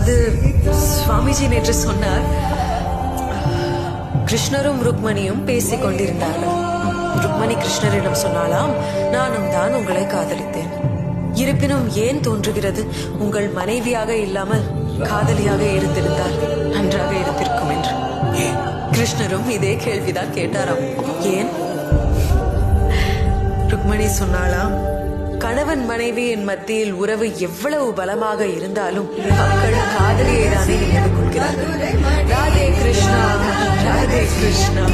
அது சுவாமிஜி நேற்று சொன்னார், கிருஷ்ணரும் ருக்மணியும் பேசிக் கொண்டிருந்தார்கள். ருக்மணி கிருஷ்ணரிடம் சொன்னாலாம், நானும் தான் உங்களை காதலித்தேன். இருப்பினும் ஏன் தோன்றுகிறது, உங்கள் மனைவியாக இல்லாமல் காதலியாக இருந்திருந்தால் நன்றாக இருந்திருக்கும் என்று. கிருஷ்ணரும் இதே கேள்விதான் கேட்டாராம், ஏன்? ருக்மணி சொன்னாலாம், கணவன் மனைவியின் மத்தியில் உறவு எவ்வளவு பலமாக இருந்தாலும் மக்கள் காதலியை தானே நினைவு கொள்கிறார்கள். ராதே கிருஷ்ணா, ராதே கிருஷ்ணா.